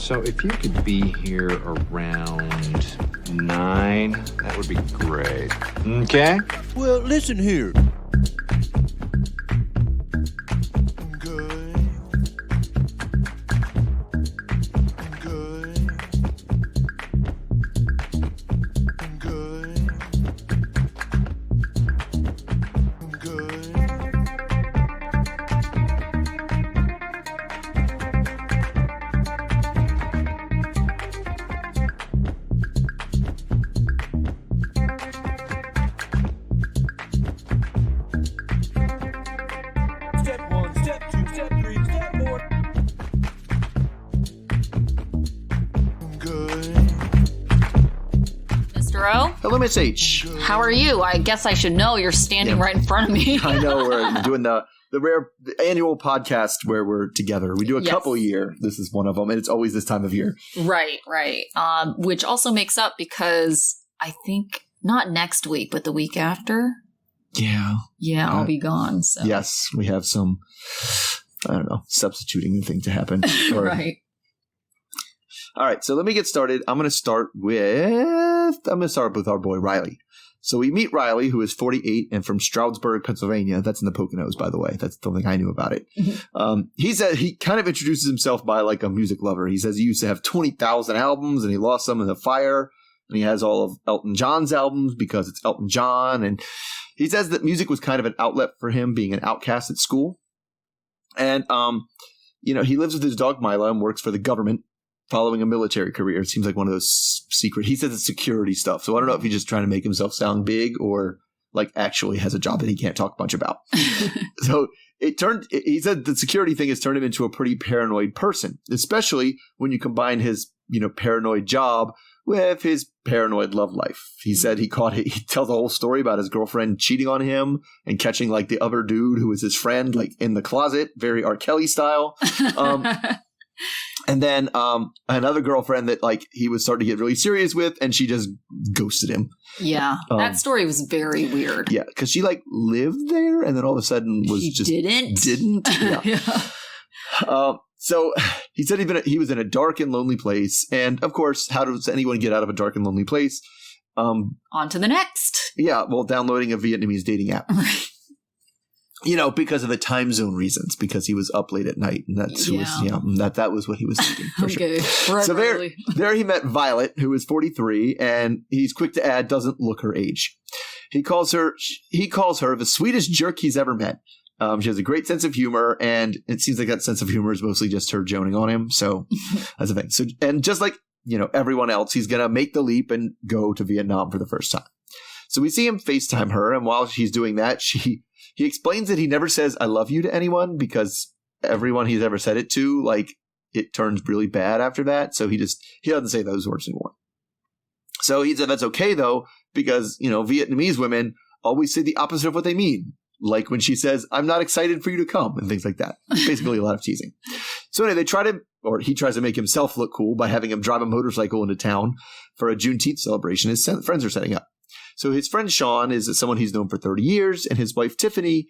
So if you could be here around 9, that would be great. Okay? Well, listen here. Hello, Miss H. How are you? I guess I should know. You're standing right in front of me. I know. We're doing the rare annual podcast where we're together. We do a couple a year. This is one of them, and it's always this time of year. Right. Which also makes up because I think not next week, but the week after. Yeah. Yeah, I'll be gone. So. Yes, we have some, I don't know, substituting thing to happen. Right. All right, so let me get started. I'm going to start with our boy Riley. So we meet Riley, who is 48 and from Stroudsburg, Pennsylvania. That's in the Poconos, by the way. That's the thing I knew about it. He said he kind of introduces himself by like a music lover. He says he used to have 20,000 albums and he lost some in the fire. And he has all of Elton John's albums because it's Elton John. And he says that music was kind of an outlet for him, being an outcast at school. And, he lives with his dog Mila and works for the government, following a military career. It seems like one of those secret. He says it's security stuff. So I don't know if he's just trying to make himself sound big or like actually has a job that he can't talk much about. So he said the security thing has turned him into a pretty paranoid person, especially when you combine his, paranoid job with his paranoid love life. He said he tells the whole story about his girlfriend cheating on him and catching like the other dude who was his friend, like in the closet, very R. Kelly style. And then another girlfriend that like he was starting to get really serious with, and she just ghosted him. Yeah, that story was very weird. Yeah, because she like lived there, and then all of a sudden didn't. Yeah. So he said he was in a dark and lonely place, and of course, how does anyone get out of a dark and lonely place? On to the next. Yeah, well, downloading a Vietnamese dating app. Because of the time zone reasons, because he was up late at night, and that was what he was thinking. For okay, sure. So there he met Violet, who is 43, and he's quick to add, doesn't look her age. He calls her the sweetest jerk he's ever met. She has a great sense of humor, and it seems like that sense of humor is mostly just her joning on him. So that's the thing. So, and just like everyone else, he's gonna make the leap and go to Vietnam for the first time. So we see him FaceTime her, and while she's doing that, he explains that he never says, I love you to anyone, because everyone he's ever said it to, like, it turns really bad after that. So he doesn't say those words anymore. So he said that's okay, though, because, Vietnamese women always say the opposite of what they mean. Like when she says, I'm not excited for you to come, and things like that. Basically a lot of teasing. So anyway, he tries to make himself look cool by having him drive a motorcycle into town for a Juneteenth celebration his friends are setting up. So his friend Sean is someone he's known for 30 years, and his wife Tiffany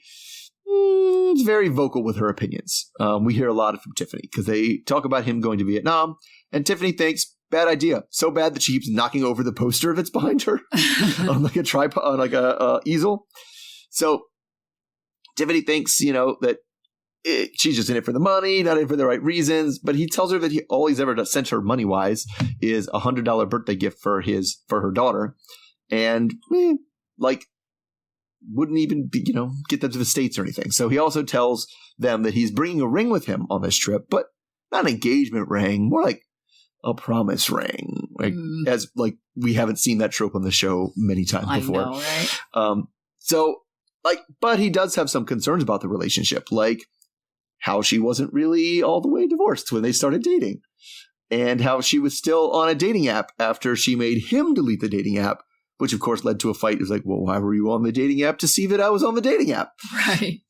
is very vocal with her opinions. We hear a lot from Tiffany because they talk about him going to Vietnam, and Tiffany thinks, bad idea. So bad that she keeps knocking over the poster that's behind her on like a tripod, on like a easel. So Tiffany thinks, that she's just in it for the money, not in it for the right reasons. But he tells her that all he's ever sent her money-wise is a $100 birthday gift for her daughter. And wouldn't even be, get them to the States or anything. So he also tells them that he's bringing a ring with him on this trip, but not an engagement ring, more like a promise ring. As we haven't seen that trope on the show many times before. I know, right? But he does have some concerns about the relationship, like how she wasn't really all the way divorced when they started dating, and how she was still on a dating app after she made him delete the dating app. Which, of course, led to a fight. It was like, well, why were you on the dating app to see that I was on the dating app? Right.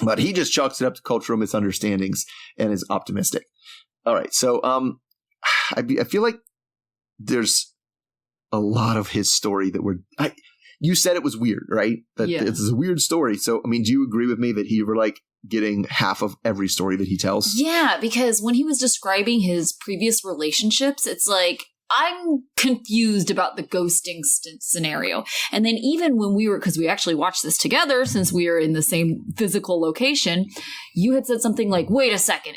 But he just chalks it up to cultural misunderstandings and is optimistic. All right. So I feel like there's a lot of his story that you said it was weird, right? That it's a weird story. So, I mean, do you agree with me that he were like getting half of every story that he tells. Yeah, because when he was describing his previous relationships, it's like, I'm confused about the ghosting scenario. And then even when because we actually watched this together since we are in the same physical location, you had said something like, wait a second,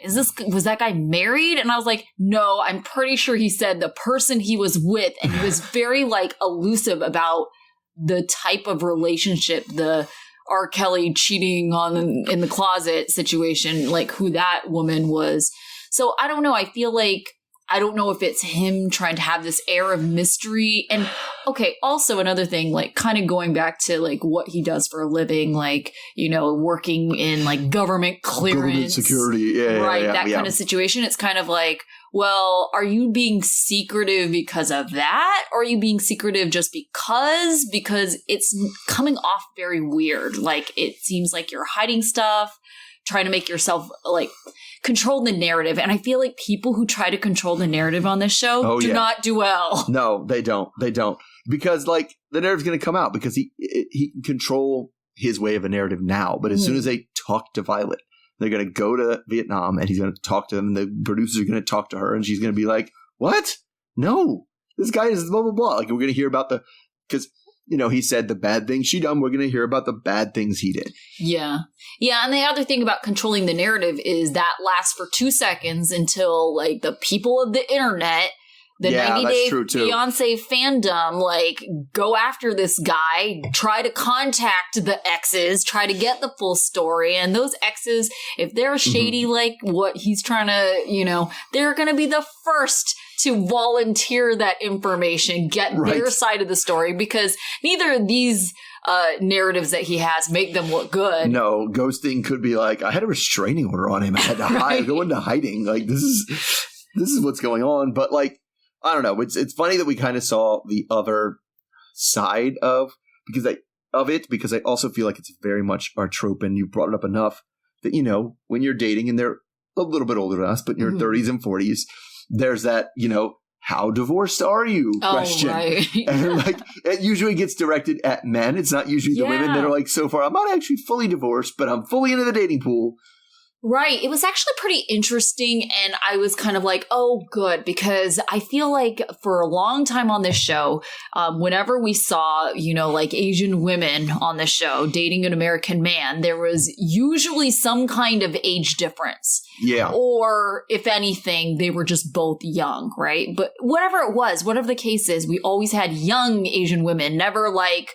was that guy married? And I was like, no, I'm pretty sure he said the person he was with. And he was very like elusive about the type of relationship, the R. Kelly cheating on in the closet situation, like who that woman was. So I don't know. I feel like, I don't know if it's him trying to have this air of mystery. And okay, also another thing, like kind of going back to like what he does for a living, like, you know, working in like government clearance. Government security. That kind of situation. It's kind of like, well, are you being secretive because of that? Or are you being secretive just because? Because it's coming off very weird. Like it seems like you're hiding stuff, trying to make yourself like control the narrative. And I feel like people who try to control the narrative on this show do not do well. No, they don't. They don't. Because like the narrative's going to come out because he can control his way of a narrative now. But as soon as they talk to Violet, they're going to go to Vietnam and he's going to talk to them. And the producers are going to talk to her and she's going to be like, what? No, this guy is blah, blah, blah. Like we're going to hear about because you know, he said the bad things she done. We're going to hear about the bad things he did. Yeah. Yeah. And the other thing about controlling the narrative is that lasts for 2 seconds until like the people of the internet, the 90-day Fiancé fandom, like go after this guy, try to contact the exes, try to get the full story. And those exes, if they're shady like what he's trying to, you know, they're going to be the first to volunteer that information, get their side of the story, because neither of these narratives that he has make them look good. No, ghosting could be like, I had a restraining order on him. I had to go into hiding. Like this is what's going on. But like, I don't know. It's funny that we kind of saw the other side because I also feel like it's very much our trope, and you brought it up enough that, you know, when you're dating and they're a little bit older than us, but in your 30s and 40s, there's that, you know, how divorced are you question. Right. And like it usually gets directed at men. It's not usually the women that are like, so far, I'm not actually fully divorced, but I'm fully into the dating pool. Right. It was actually pretty interesting. And I was kind of like, oh, good. Because I feel like for a long time on this show, whenever we saw, you know, like Asian women on the show dating an American man, there was usually some kind of age difference. Yeah. Or if anything, they were just both young. Right. But whatever it was, whatever the case is, we always had young Asian women, never like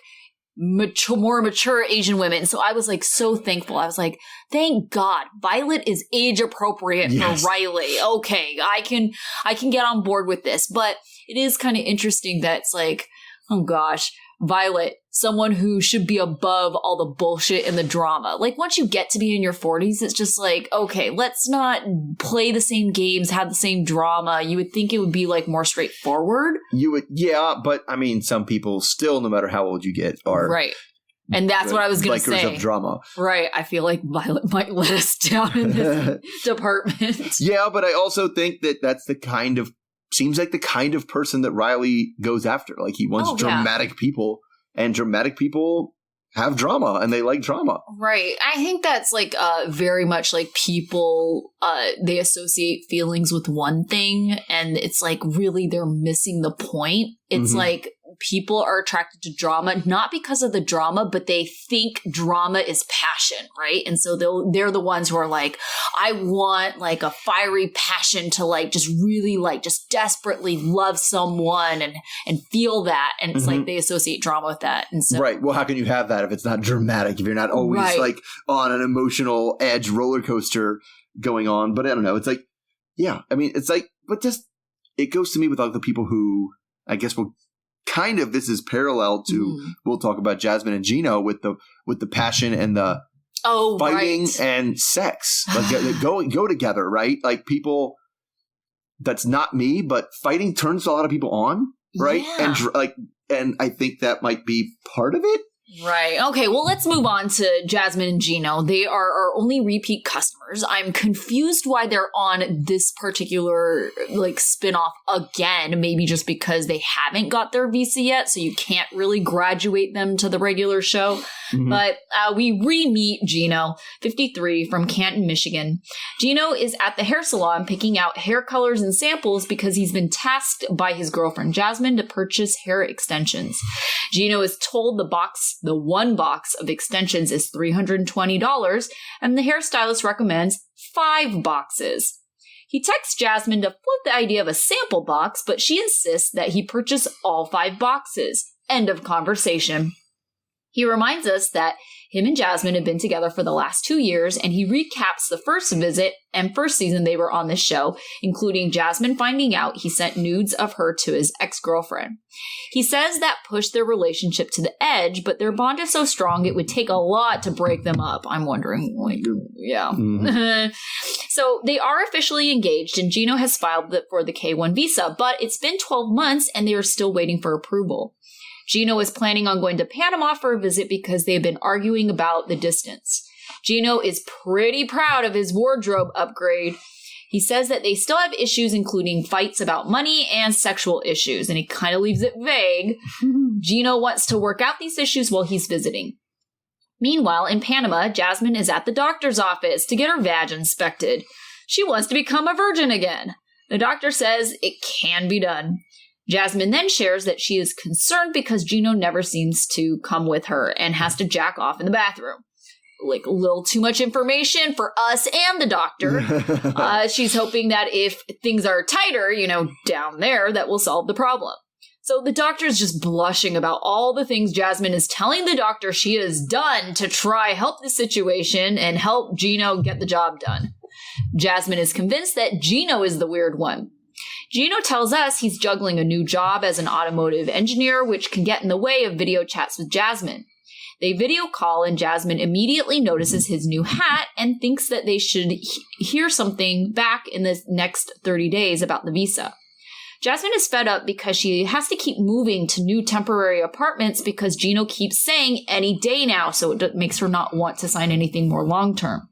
more mature Asian women. So I was like so thankful. I was like, thank God Violet is age appropriate for Riley. Okay, I can get on board with this. But it is kind of interesting that it's like, oh gosh, Violet, someone who should be above all the bullshit and the drama. Like once you get to be in your 40s, it's just like, okay, let's not play the same games, have the same drama. You would think it would be like more straightforward. You would, but I mean, some people still, no matter how old you get, are right. And that's what I was going to say. Likers of drama. Right. I feel like Violet might let us down in this department. Yeah, but I also think that that's seems like the kind of person that Riley goes after. Like he wants dramatic people, and dramatic people have drama and they like drama. Right. I think that's like very much like people, they associate feelings with one thing, and it's like really they're missing the point. It's like people are attracted to drama, not because of the drama, but they think drama is passion, right? And so they're the ones who are like, I want like a fiery passion to like just really like just desperately love someone and feel that. And it's like they associate drama with that. And so, right. Well, how can you have that if it's not dramatic, if you're not always like on an emotional edge roller coaster going on? But I don't know. It's like, yeah, I mean, it's like, but just, it goes to me with all the people who I guess will kind of, this is parallel to, we'll talk about Jasmine and Gino with the passion and the fighting and sex. Like go together, right? Like people, that's not me, but fighting turns a lot of people on, right? Yeah. And I think that might be part of it. Right. Okay, well, let's move on to Jasmine and Gino. They are our only repeat customers. I'm confused why they're on this particular, spinoff again. Maybe just because they haven't got their visa yet, so you can't really graduate them to the regular show. Mm-hmm. But we re-meet Gino, 53, from Canton, Michigan. Gino is at the hair salon picking out hair colors and samples because he's been tasked by his girlfriend Jasmine to purchase hair extensions. Gino is told the one box of extensions is $320, and the hairstylist recommends 5 boxes. He texts Jasmine to flip the idea of a sample box, but she insists that he purchase all 5 boxes. End of conversation. He reminds us that him and Jasmine have been together for the last 2 years, and he recaps the first visit and first season they were on this show, including Jasmine finding out he sent nudes of her to his ex-girlfriend. He says that pushed their relationship to the edge, but their bond is so strong it would take a lot to break them up. I'm wondering, yeah. Mm-hmm. So they are officially engaged, and Gino has filed for the K-1 visa, but it's been 12 months, and they are still waiting for approval. Gino is planning on going to Panama for a visit because they've been arguing about the distance. Gino is pretty proud of his wardrobe upgrade. He says that they still have issues, including fights about money and sexual issues, and he kind of leaves it vague. Gino wants to work out these issues while he's visiting. Meanwhile, in Panama, Jasmine is at the doctor's office to get her vag inspected. She wants to become a virgin again. The doctor says it can be done. Jasmine then shares that she is concerned because Gino never seems to come with her and has to jack off in the bathroom. A little too much information for us and the doctor. She's hoping that if things are tighter, down there, that will solve the problem. So the doctor is just blushing about all the things Jasmine is telling the doctor she has done to try help the situation and help Gino get the job done. Jasmine is convinced that Gino is the weird one. Gino tells us he's juggling a new job as an automotive engineer, which can get in the way of video chats with Jasmine. They video call, and Jasmine immediately notices his new hat and thinks that they should hear something back in the next 30 days about the visa. Jasmine is fed up because she has to keep moving to new temporary apartments because Gino keeps saying any day now, so it makes her not want to sign anything more long-term.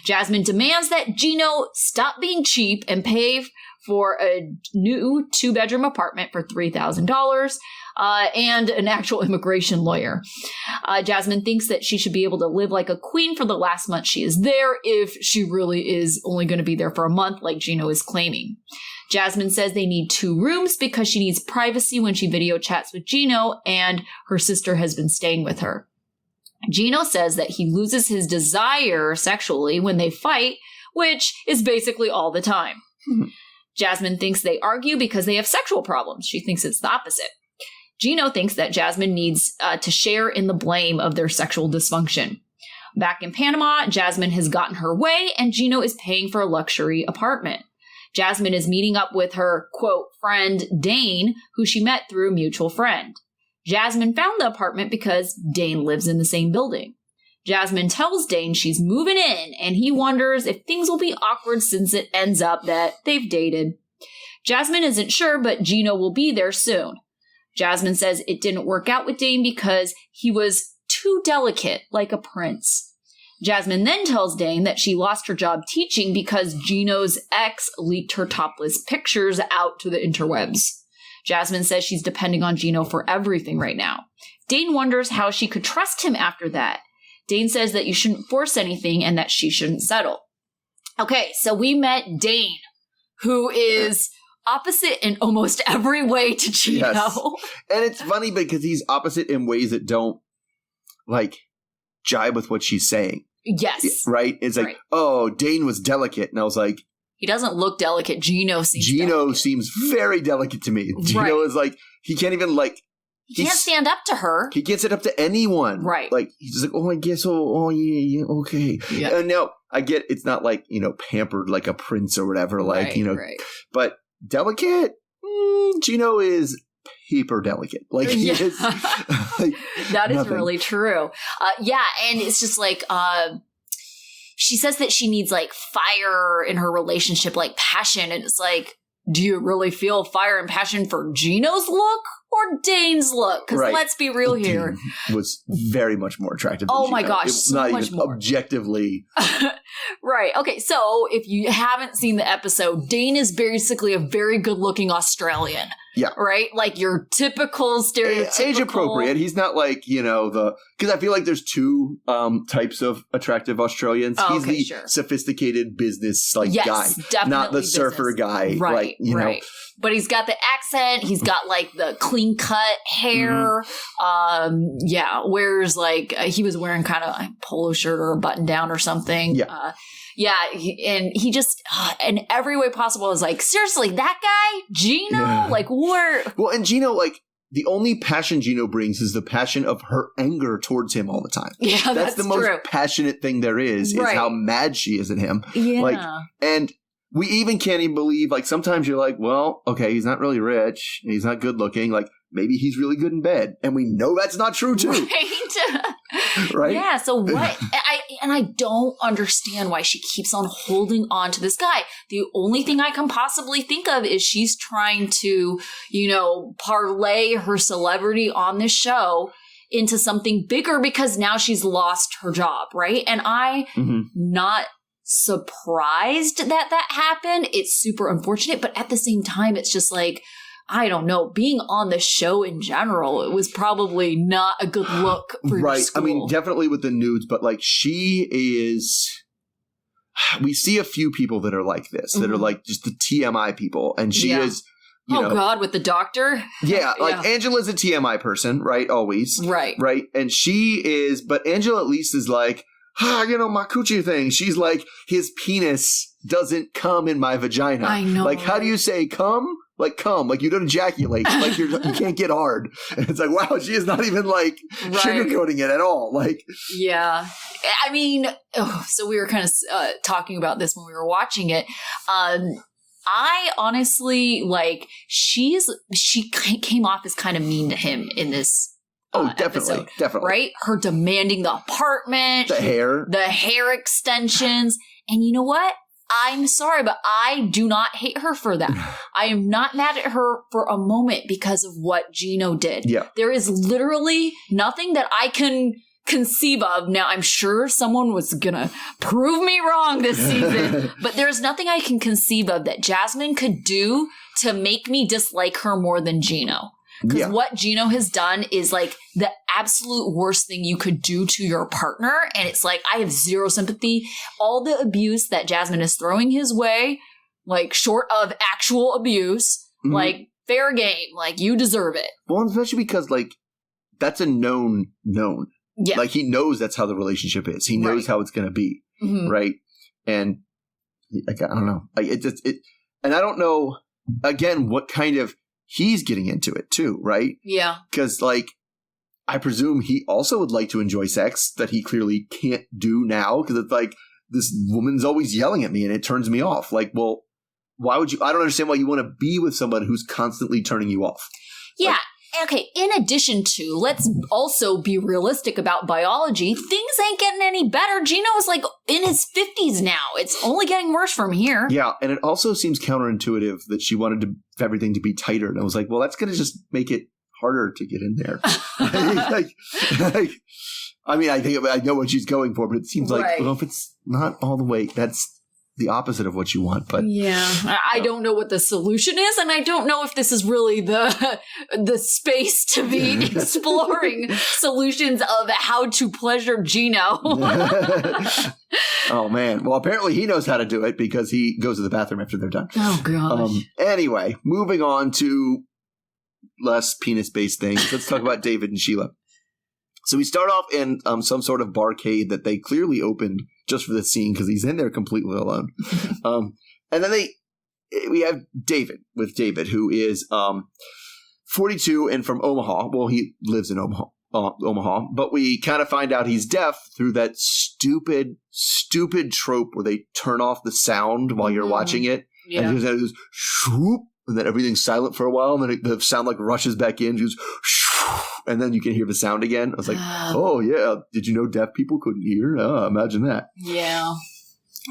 Jasmine demands that Gino stop being cheap and pay for a new 2-bedroom apartment for $3,000 and an actual immigration lawyer. Jasmine thinks that she should be able to live like a queen for the last month she is there if she really is only going to be there for a month like Gino is claiming. Jasmine says they need 2 rooms because she needs privacy when she video chats with Gino, and her sister has been staying with her. Gino says that he loses his desire sexually when they fight, which is basically all the time. Jasmine thinks they argue because they have sexual problems. She thinks it's the opposite. Gino thinks that Jasmine needs to share in the blame of their sexual dysfunction. Back in Panama, Jasmine has gotten her way, and Gino is paying for a luxury apartment. Jasmine is meeting up with her, quote, friend Dane, who she met through a mutual friend. Jasmine found the apartment because Dane lives in the same building. Jasmine tells Dane she's moving in, and he wonders if things will be awkward since it ends up that they've dated. Jasmine isn't sure, but Gino will be there soon. Jasmine says it didn't work out with Dane because he was too delicate, like a prince. Jasmine then tells Dane that she lost her job teaching because Gino's ex leaked her topless pictures out to the interwebs. Jasmine says she's depending on Gino for everything right now. Dane wonders how she could trust him after that. Dane says that you shouldn't force anything and that she shouldn't settle. Okay, so we met Dane, who is opposite in almost every way to Gino. Yes. And it's funny because he's opposite in ways that don't, jibe with what she's saying. Yes. Right? It's like, oh, Dane was delicate. And I was like... He doesn't look delicate. Gino seems very delicate to me. Gino is he can't even he can't stand up to her. He can't stand up to anyone. Right. He's just like, oh, I guess, yeah, okay. Yeah. And now, I get it's not pampered like a prince or whatever, right. But delicate? Gino is paper delicate. He is. That is nothing. Really true. And it's just she says that she needs fire in her relationship, passion. And it's do you really feel fire and passion for Gino's look or Dane's look? Because let's be real here. Dane was very much more attractive than Oh my Gino. gosh, It's so not much even more. objectively. Right. Okay. So if you haven't seen the episode, Dane is basically a very good looking Australian. Yeah. Right? Like your typical stereotypical. Age appropriate. He's not like, because I feel like there's two types of attractive Australians. Oh, He's the sophisticated business guy, definitely not the business. surfer guy. Right. You know. But he's got the accent. He's got like the clean cut hair. Wears like he was wearing kind of a polo shirt or a button down or something. Yeah. And he just, in every way possible, is like, seriously, that guy, Gino? Yeah. Like, where? Well, and Gino, like, the only passion Gino brings is the passion of her anger towards him all the time. Yeah, that's the most true. passionate thing there is how mad she is at him. Yeah. Like, and we even can't even believe, like, sometimes you're like, well, okay, he's not really rich, and he's not good looking, like, maybe he's really good in bed. And we know that's not true, too. Right? Right? Yeah, so what? I don't understand why she keeps on holding on to this guy. The only thing I can possibly think of is she's trying to, parlay her celebrity on this show into something bigger because now she's lost her job, right? And not surprised that happened. It's super unfortunate, but at the same time, it's just like, I don't know, being on the show in general, it was probably not a good look for your school. I mean, definitely with the nudes, but like she is, we see a few people that are like this, that are like just the TMI people. And she is, God, with the doctor? Yeah, like Angela's a TMI person, right? Always. Right. Right. And she is, but Angela at least is like, my coochie thing. She's like, his penis doesn't come in my vagina. I know. Like, how do you say come? Like, come. Like, you don't ejaculate. Like, you can't get hard. And it's like, wow, she is not even, like, sugarcoating it at all. Like. Yeah. I mean, so we were kind of talking about this when we were watching it. I honestly, like, she came off as kind of mean to him in this definitely. episode, Definitely. Right? Her demanding the apartment. The hair extensions. And you know what? I'm sorry, but I do not hate her for that. I am not mad at her for a moment because of what Gino did. Yeah. There is literally nothing that I can conceive of. Now, I'm sure someone was going to prove me wrong this season, but there's nothing I can conceive of that Jasmine could do to make me dislike her more than Gino. Because what Gino has done is like the absolute worst thing you could do to your partner. And it's like, I have zero sympathy. All the abuse that Jasmine is throwing his way, like short of actual abuse, like fair game, like you deserve it. Well, especially because like that's a known. Yeah. Like he knows that's how the relationship is. He knows how it's going to be. Right. And like, I don't know. Like and I don't know, again, what kind of, he's getting into it too, right? Yeah. Because, like, I presume he also would like to enjoy sex that he clearly can't do now because it's like, this woman's always yelling at me and it turns me off. Like, well, why would you? I don't understand why you want to be with someone who's constantly turning you off. Yeah. Like, okay, in addition to, let's also be realistic about biology. Things ain't getting any better. Gino is like in his 50s now. It's only getting worse from here. Yeah, and it also seems counterintuitive that she wanted everything to be tighter. And I was like, well, that's going to just make it harder to get in there. I mean, I know what she's going for, but it seems like, well, if it's not all the way, that's the opposite of what you want. But yeah, I don't know what the solution is, and I don't know if this is really the space to be exploring solutions of how to pleasure Gino. Oh man! Well, apparently he knows how to do it because he goes to the bathroom after they're done. Oh gosh. Anyway, moving on to less penis-based things. Let's talk about David and Sheila. So we start off in some sort of barcade that they clearly opened just for this scene because he's in there completely alone. And then we have David, who is 42 and from Omaha. Well, he lives in Omaha, but we kind of find out he's deaf through that stupid trope where they turn off the sound while you're watching it. Yeah. And it goes shoop, and then everything's silent for a while, and then the sound like rushes back in, goes shoop, and then you can hear the sound again. I was like, oh yeah, did you know deaf people couldn't hear? Oh, imagine that. Yeah.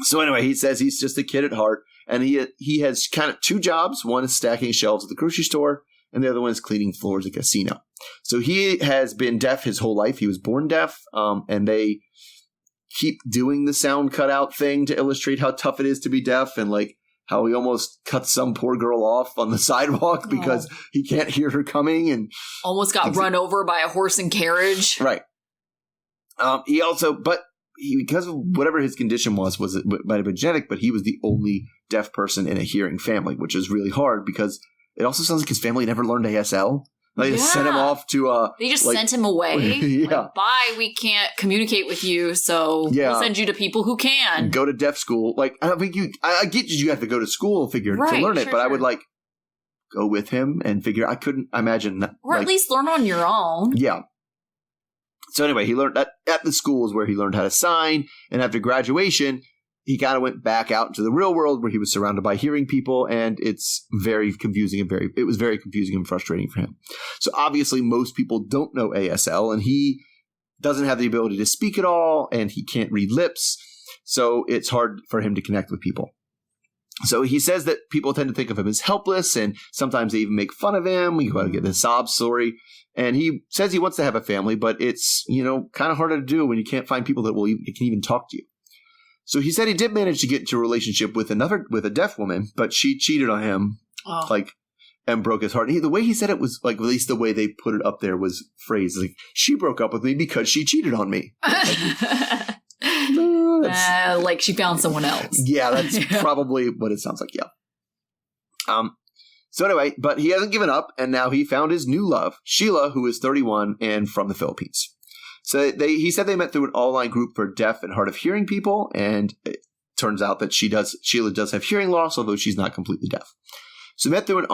So anyway, he says he's just a kid at heart, And he has kind of 2 jobs. One is stacking shelves at the grocery store, and the other one is cleaning floors at a casino. So he has been deaf his whole life. He was born deaf, and they keep doing the sound cutout thing to illustrate how tough it is to be deaf, and like how he almost cuts some poor girl off on the sidewalk because he can't hear her coming, and almost got run over by a horse and carriage. Right. He also, because of whatever his condition was it might have been genetic, but he was the only deaf person in a hearing family, which is really hard because it also sounds like his family never learned ASL. They just sent him off to they just sent him away. Yeah. Like, bye, we can't communicate with you, so we'll send you to people who can. Go to deaf school. Like, I don't think I get you have to go to school to learn it, but I would like go with him and figure. I couldn't imagine that. Or at least learn on your own. Yeah. So anyway, he learned that at the school is where he learned how to sign, and after graduation, he kind of went back out into the real world where he was surrounded by hearing people, and it's very confusing and it was very confusing and frustrating for him. So obviously most people don't know ASL, and he doesn't have the ability to speak at all, and he can't read lips. So it's hard for him to connect with people. So he says that people tend to think of him as helpless, and sometimes they even make fun of him. We got to get the sob story. And he says he wants to have a family, but it's, kind of harder to do when you can't find people that can even talk to you. So he said he did manage to get into a relationship with a deaf woman, but she cheated on him, and broke his heart. The way he said it was like, at least the way they put it up there was phrased like, she broke up with me because she cheated on me. Like she found someone else. Yeah, that's probably what it sounds like. Yeah. So anyway, but he hasn't given up, and now he found his new love, Sheila, who is 31 and from the Philippines. So he said they met through an online group for deaf and hard of hearing people, and it turns out that Sheila does have hearing loss, although she's not completely deaf. So met through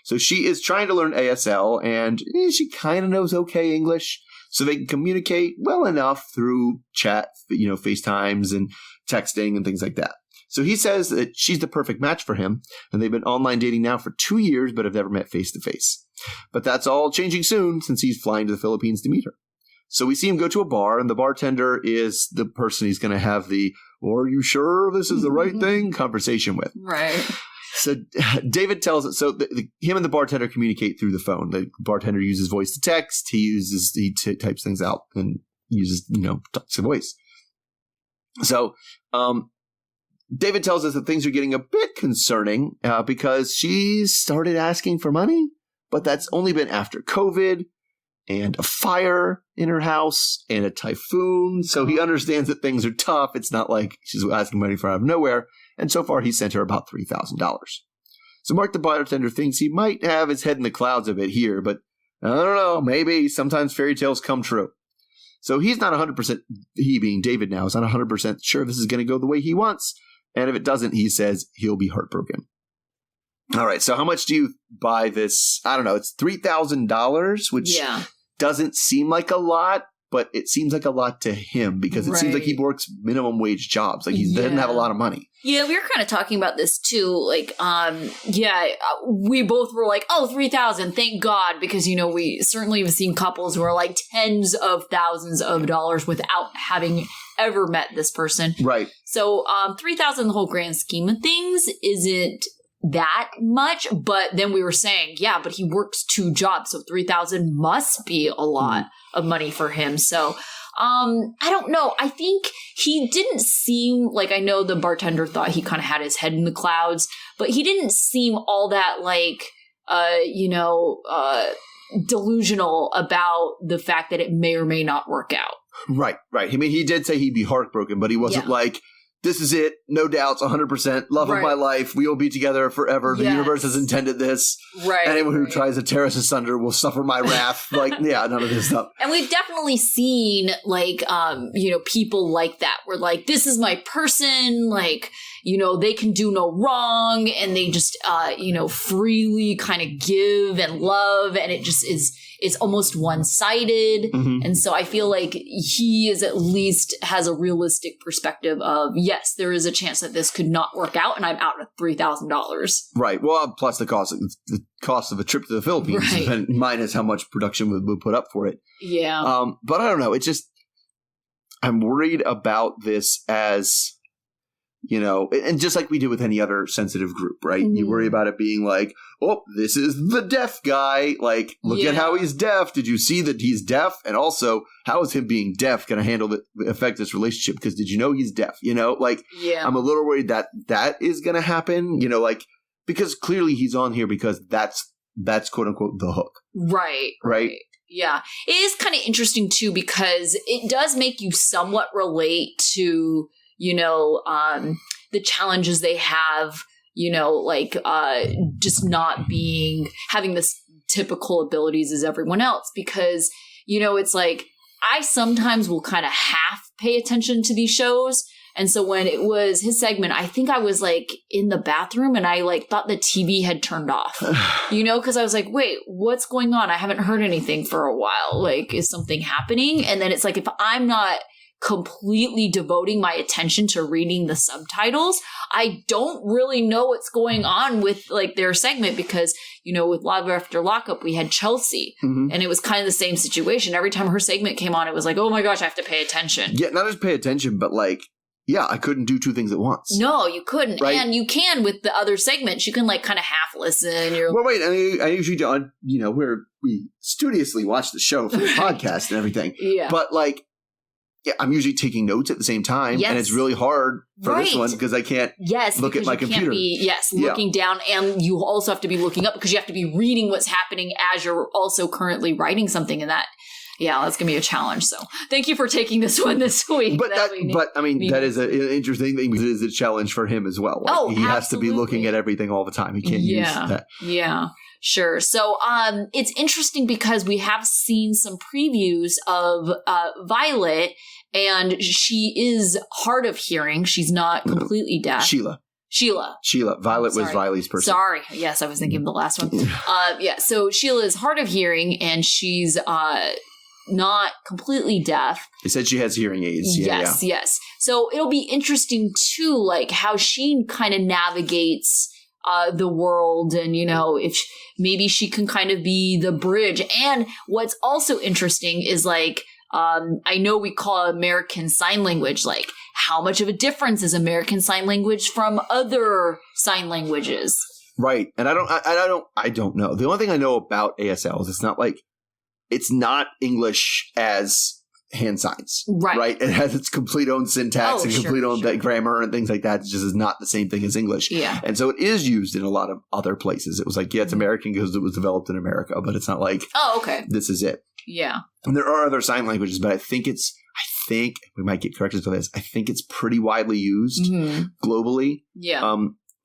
so she is trying to learn ASL, and she kind of knows okay English, so they can communicate well enough through chat, FaceTimes and texting and things like that. So he says that she's the perfect match for him, and they've been online dating now for 2 years, but have never met face to face. But that's all changing soon since he's flying to the Philippines to meet her. So we see him go to a bar, and the bartender is the person he's going to have the, "Are you sure this is the right thing?" conversation with. Right. So David tells us, him and the bartender communicate through the phone. The bartender uses voice to text. He types things out and uses, talks to voice. So David tells us that things are getting a bit concerning because she started asking for money, but that's only been after COVID and a fire in her house and a typhoon. So he understands that things are tough. It's not like she's asking money for out of nowhere. And so far, he sent her about $3,000. So Mark the bartender thinks he might have his head in the clouds a bit here, but I don't know. Maybe sometimes fairy tales come true. So he's not 100%, he being David now, is not 100% sure this is going to go the way he wants. And if it doesn't, he says he'll be heartbroken. All right. So how much do you buy this? I don't know. It's $3,000, which doesn't seem like a lot, but it seems like a lot to him because it seems like he works minimum wage jobs. Like he doesn't have a lot of money. Yeah, we were kind of talking about this too. Like, we both were like, oh, 3,000, thank God. Because, we certainly have seen couples who are like tens of thousands of dollars without having ever met this person. Right. So 3,000 in the whole grand scheme of things isn't that much, but then we were saying, but he works 2 jobs, so 3,000 must be a lot of money for him. So I don't know. I think he didn't seem like, I know the bartender thought he kind of had his head in the clouds, but he didn't seem all that delusional about the fact that it may or may not work out. Right. I mean, he did say he'd be heartbroken, but he wasn't like, this is it, no doubts, 100%, love of my life, we will be together forever, the universe has intended this. Right. Anyone who tries to tear us asunder will suffer my wrath. None of this stuff. And we've definitely seen, people like that, where, this is my person, they can do no wrong, and they just, freely kind of give and love, and it just is almost one-sided. Mm-hmm. And so I feel like he is at least has a realistic perspective of, yes, there is a chance that this could not work out, and I'm out at $3,000. Right. Well, plus the cost of a trip to the Philippines, and minus how much production would put up for it. Yeah. But I don't know. It's just, I'm worried about this as You know, and just like we do with any other sensitive group, right? Mm-hmm. You worry about it being like, oh, this is the deaf guy. Like, look at how he's deaf. Did you see that he's deaf? And also, how is him being deaf going to affect this relationship? Because did you know he's deaf? You know, like, I'm a little worried that is going to happen, you know, like, because clearly he's on here because that's quote unquote the hook. Right. Yeah. It is kind of interesting too, because it does make you somewhat relate to, you know, the challenges they have, you know, like just not having the typical abilities as everyone else. Because, you know, it's like I sometimes will kind of half pay attention to these shows. And so when it was his segment, I think I was like in the bathroom and I like thought the TV had turned off, you know, because I was like, wait, what's going on? I haven't heard anything for a while. Like, is something happening? And then it's like, if I'm not completely devoting my attention to reading the subtitles, I don't really know what's going on with like their segment, because, you know, with Love After Lockup, we had Chelsea and it was kind of the same situation. Every time her segment came on, it was like, oh my gosh, I have to pay attention. Yeah, not just pay attention, but like, yeah, I couldn't do two things at once. No, you couldn't. Right? And you can with the other segments. You can like kind of half listen. Well, wait, I usually do, you know, we studiously watch the show for the podcast and everything. Yeah. But like, yeah, I'm usually taking notes at the same time, and it's really hard for this one because I can't look at my computer. Looking down, and you also have to be looking up because you have to be reading what's happening as you're also currently writing something in that. Yeah, that's going to be a challenge. So thank you for taking this one this week. But I mean, that is an interesting thing because it is a challenge for him as well. Like, he has to be looking at everything all the time. He can't use that. Yeah. Sure. So it's interesting because we have seen some previews of Violet, and she is hard of hearing. She's not completely deaf. Sheila. Violet was Riley's person. Sorry. Yes, I was thinking of the last one. So Sheila is hard of hearing, and she's not completely deaf. They said she has hearing aids. Yes. So it'll be interesting too, like how she kind of navigates the world, and, you know, if maybe she can kind of be the bridge. And what's also interesting is like, I know we call American Sign Language, like how much of a difference is American Sign Language from other sign languages? Right. And I don't know. The only thing I know about ASL is it's not English as hand signs. Right. It has its complete own syntax and complete own grammar and things like that. It just is not the same thing as English. Yeah. And so it is used in a lot of other places. It was like, it's American because it was developed in America, but it's not like, this is it. Yeah. And there are other sign languages, but I think we might get corrections for this. I think it's pretty widely used globally. Yeah.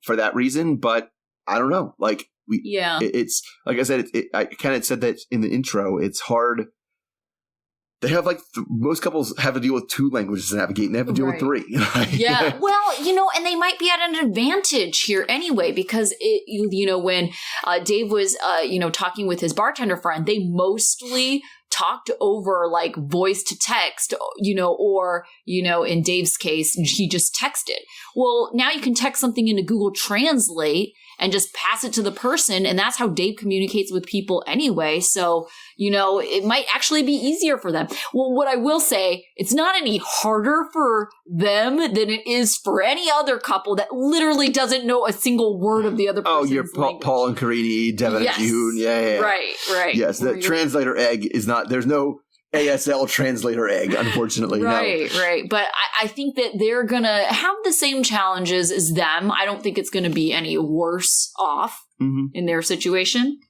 For that reason, but I don't know. Like it's like I said, I kind of said that in the intro, it's hard. They have most couples have to deal with two languages to navigate, and they have to deal with three. Yeah. Well, you know, and they might be at an advantage here anyway, because when Dave was, talking with his bartender friend, they mostly talked over like voice to text, or, in Dave's case, he just texted. Well, now you can text something into Google Translate and just pass it to the person. And that's how Dave communicates with people anyway. So, it might actually be easier for them. Well, what I will say, it's not any harder for them than it is for any other couple that literally doesn't know a single word of the other person's language. Paul and Karini, Devin and June. Yeah. Right. Yes, the translator egg is not, there's no ASL translator egg, unfortunately. Right. But I think that they're going to have the same challenges as them. I don't think it's going to be any worse off in their situation.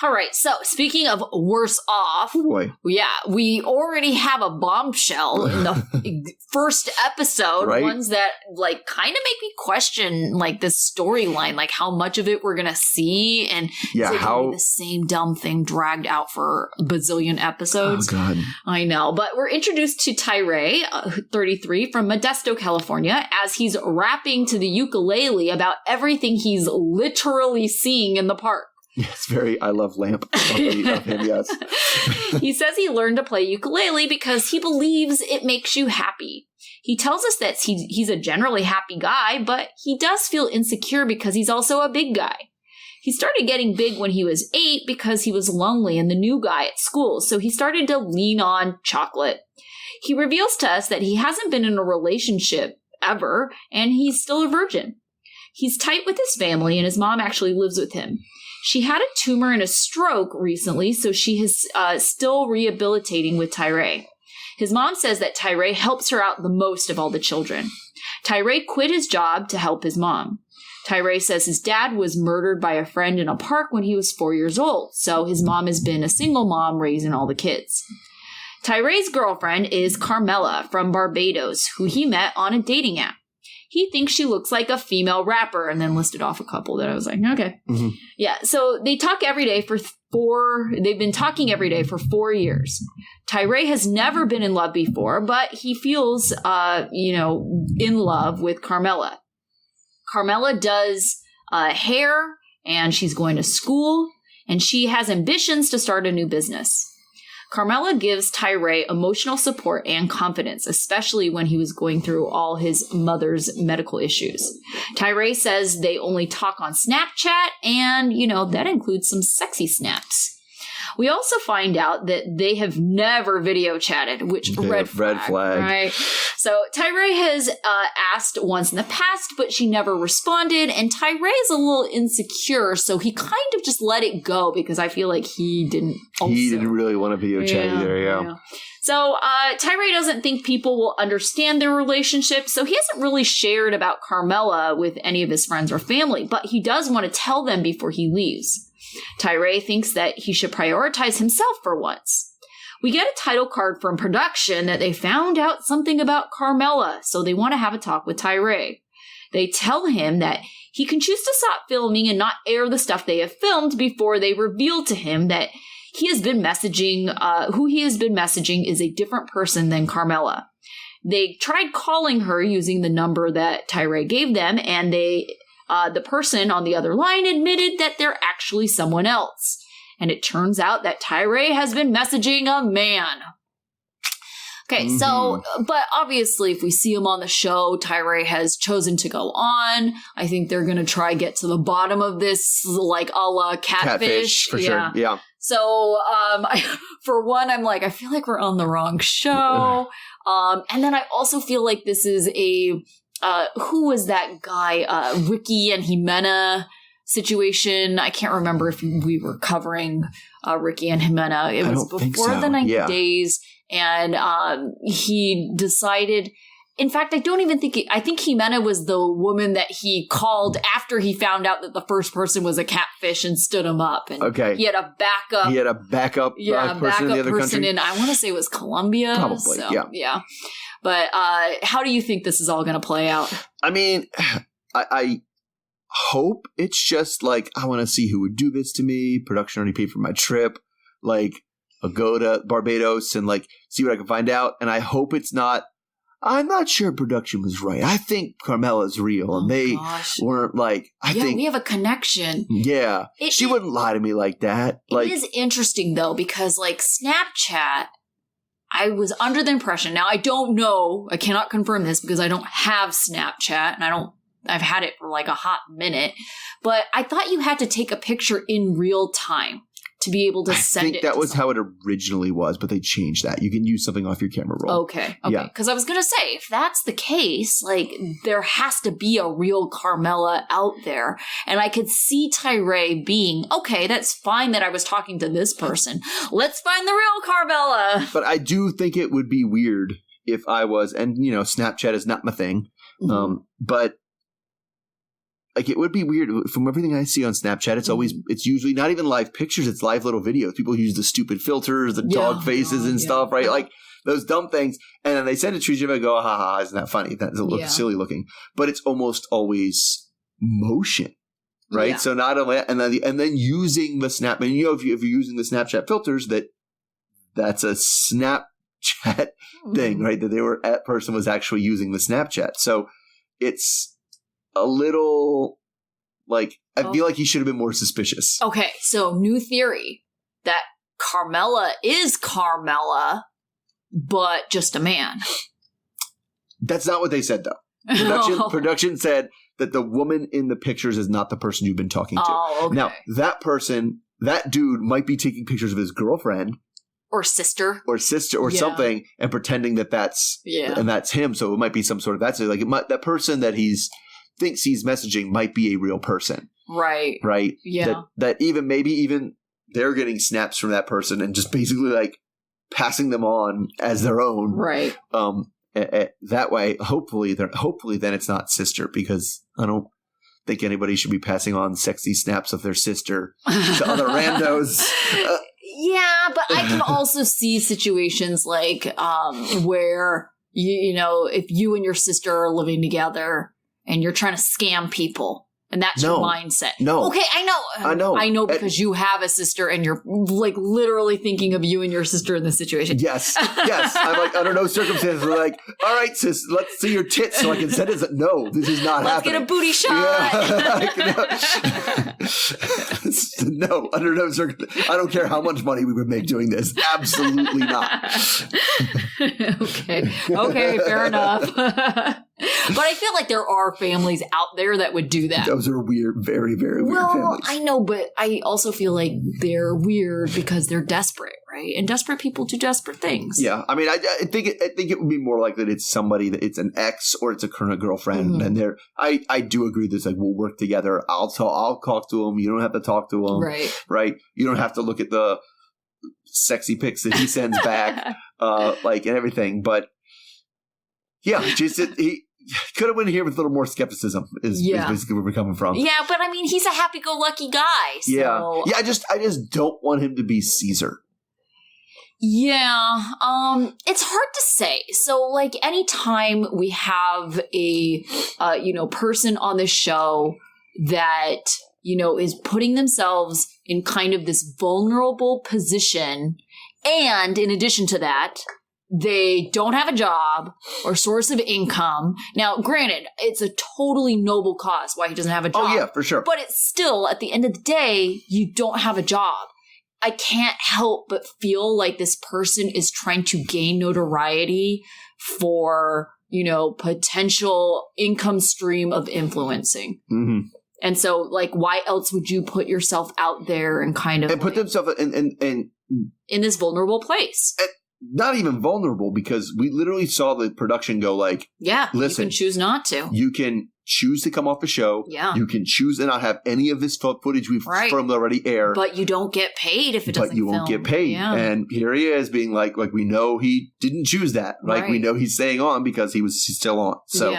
All right. So speaking of worse off, we already have a bombshell in the first episode, ones that kind of make me question this storyline, how much of it we're going to see. And is it going to be the same dumb thing dragged out for a bazillion episodes? Oh, God. I know. But we're introduced to Tyree, 33, from Modesto, California, as he's rapping to the ukulele about everything he's literally seeing in the park. Yes, I love Lamp of him, yes. He says he learned to play ukulele because he believes it makes you happy. He tells us that he's a generally happy guy, but he does feel insecure because he's also a big guy. He started getting big when he was 8 because he was lonely and the new guy at school, so he started to lean on chocolate. He reveals to us that he hasn't been in a relationship ever, and he's still a virgin. He's tight with his family, and his mom actually lives with him. She had a tumor and a stroke recently, so she is still rehabilitating with Tyree. His mom says that Tyree helps her out the most of all the children. Tyree quit his job to help his mom. Tyree says his dad was murdered by a friend in a park when he was 4 years old, so his mom has been a single mom raising all the kids. Tyree's girlfriend is Carmela from Barbados, who he met on a dating app. He thinks she looks like a female rapper, and then listed off a couple that I was like, okay. Mm-hmm. Yeah, so they talk every day they've been talking every day for 4 years. Tyree has never been in love before, but he feels, in love with Carmela. Carmela does hair, and she's going to school, and she has ambitions to start a new business. Carmela gives Tyree emotional support and confidence, especially when he was going through all his mother's medical issues. Tyree says they only talk on Snapchat, and, that includes some sexy snaps. We also find out that they have never video chatted, which red flag. Right? So Tyree has asked once in the past, but she never responded. And Tyree is a little insecure, so he kind of just let it go because I feel like he didn't really want to video chat either. Yeah. So Tyree doesn't think people will understand their relationship, so he hasn't really shared about Carmela with any of his friends or family, but he does want to tell them before he leaves. Tyree thinks that he should prioritize himself for once. We get a title card from production that they found out something about Carmela, so they want to have a talk with Tyree. They tell him that he can choose to stop filming and not air the stuff they have filmed before they reveal to him that who he has been messaging is a different person than Carmela. They tried calling her using the number that Tyree gave them, and the person on the other line admitted that they're actually someone else. And it turns out that Tyree has been messaging a man. Okay, so, but obviously if we see him on the show, Tyree has chosen to go on. I think they're going to try get to the bottom of this, like a la catfish. For sure, yeah. So, for one, I'm like, I feel like we're on the wrong show. And then I also feel like this is who was that guy? Ricky and Jimena situation. I can't remember if we were covering Ricky and Jimena. It was before the 90 days. And he decided, in fact, I think Jimena was the woman that he called after he found out that the first person was a catfish and stood him up. And he had a backup. He had a backup person in the other country. And I want to say it was Colombia. Probably, yeah. But how do you think this is all going to play out? I mean, I hope it's just like, I want to see who would do this to me. Production already paid for my trip. Like, I'll go to Barbados and like see what I can find out. And I hope it's not. I'm not sure production was right. I think Carmela's real, and they weren't like. I think we have a connection. Yeah, she wouldn't lie to me like that. It is interesting though, because like Snapchat, I was under the impression. Now I don't know. I cannot confirm this because I don't have Snapchat, and I've had it for like a hot minute. But I thought you had to take a picture in real time to be able to send it. I think that was how it originally was, but they changed that. You can use something off your camera roll. Okay. Because I was going to say, if that's the case, like, there has to be a real Carmela out there. And I could see Tyree being, okay, that's fine that I was talking to this person. Let's find the real Carmela. But I do think it would be weird if I was, and, Snapchat is not my thing, but like, it would be weird. From everything I see on Snapchat, it's usually not even live pictures. It's live little videos. People use the stupid filters, the dog faces and stuff, right? Like those dumb things. And then they send it to each other and go, ha, isn't that funny? That's a little silly looking. But it's almost always motion, right? Yeah. So not only, and then using the Snap, and if you're using the Snapchat filters, that's a Snapchat thing, right? That person was actually using the Snapchat. So it's a little, like, I feel like he should have been more suspicious. Okay, so new theory that Carmela is Carmela, but just a man. That's not what they said, though. Production said that the woman in the pictures is not the person you've been talking to. Oh, okay. Now, that dude might be taking pictures of his girlfriend, Or sister or something, and pretending that's him. So it might be some sort of that person that thinks he's messaging might be a real person. Right. Yeah. That even they're getting snaps from that person and just basically like passing them on as their own. Right. That way, hopefully then it's not sister, because I don't think anybody should be passing on sexy snaps of their sister to other randos. Yeah, but I can also see situations like where, you know, if you and your sister are living together and you're trying to scam people, and that's your mindset. No. Okay, I know because you have a sister and you're like literally thinking of you and your sister in this situation. Yes. I'm like, under no circumstances, we're like, all right, sis, let's see your tits so I can send it. No, this is not happening. Let's get a booty shot. Yeah. No, under no circumstances. I don't care how much money we would make doing this. Absolutely not. Okay, fair enough. But I feel like there are families out there that would do that. Those are weird, very, very weird families. Well, I know, but I also feel like they're weird because they're desperate, right? And desperate people do desperate things. Yeah, I mean, I think it would be more likely that it's somebody that it's an ex or it's a current girlfriend, and I do agree that it's like, we'll work together. I'll talk to him. You don't have to talk to him, right? You don't have to look at the sexy pics that he sends back, and everything, but. Yeah, just he could have went here with a little more skepticism. Is basically where we're coming from. Yeah, but I mean, he's a happy-go-lucky guy. So. Yeah. I just don't want him to be Caesar. Yeah, it's hard to say. So, like, anytime we have a person on the show that is putting themselves in kind of this vulnerable position, and in addition to that, they don't have a job or source of income. Now, granted, it's a totally noble cause why he doesn't have a job. Oh, yeah, for sure. But it's still, at the end of the day, you don't have a job. I can't help but feel like this person is trying to gain notoriety for, potential income stream of influencing. Mm-hmm. And so, like, why else would you put yourself out there and kind of... And put themselves in this vulnerable place. Not even vulnerable, because we literally saw the production go like, listen, you can choose not to. You can choose to come off the show. Yeah. You can choose to not have any of this footage we've filmed already air. But you don't get paid if it doesn't But you won't get paid. Yeah. And here he is being like we know he didn't choose that. Like, we know he's staying on because he's still on. So,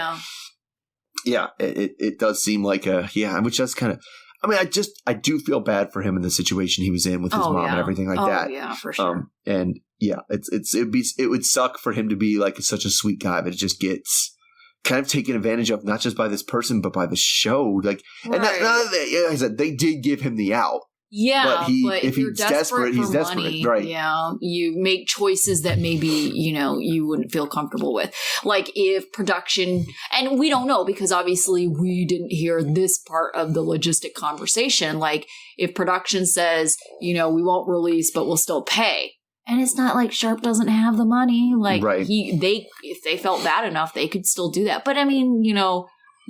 it does seem like which does kind of... I mean, I do feel bad for him in the situation he was in with his mom and everything like that. Oh, yeah, for sure. And yeah, it would suck for him to be like such a sweet guy, but it just gets kind of taken advantage of, not just by this person, but by the show. Like, and like I said, they did give him the out. Yeah, but if he's desperate, he's desperate. Money, right. Yeah, you make choices that maybe, you wouldn't feel comfortable with. Like if production, and we don't know because obviously we didn't hear this part of the logistic conversation. Like if production says, we won't release, but we'll still pay. And it's not like Sharp doesn't have the money. Like if they felt bad enough, they could still do that. But I mean,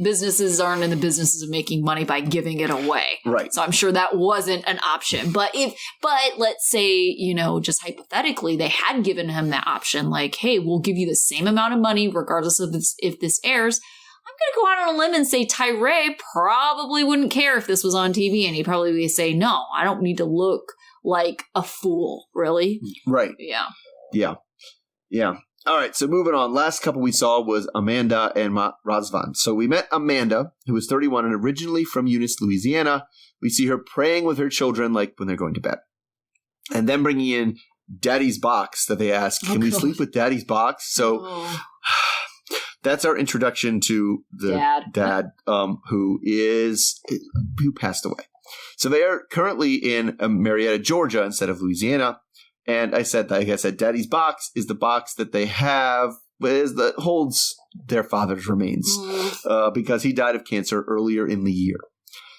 businesses aren't in the businesses of making money by giving it away. Right. So I'm sure that wasn't an option. But let's say, just hypothetically, they had given him that option, like, hey, we'll give you the same amount of money regardless of if this airs. I'm going to go out on a limb and say Tyree probably wouldn't care if this was on TV, and he'd probably say, no, I don't need to look like a fool, really. Right. Yeah. Yeah. Yeah. All right, so moving on. Last couple we saw was Amanda and Razvan. So we met Amanda, who was 31 and originally from Eunice, Louisiana. We see her praying with her children, like when they're going to bed. And then bringing in Daddy's box that they ask, can we sleep with Daddy's box? So that's our introduction to the dad who passed away. So they are currently in Marietta, Georgia, instead of Louisiana. And like I said, Daddy's box is the box that they have that holds their father's remains because he died of cancer earlier in the year.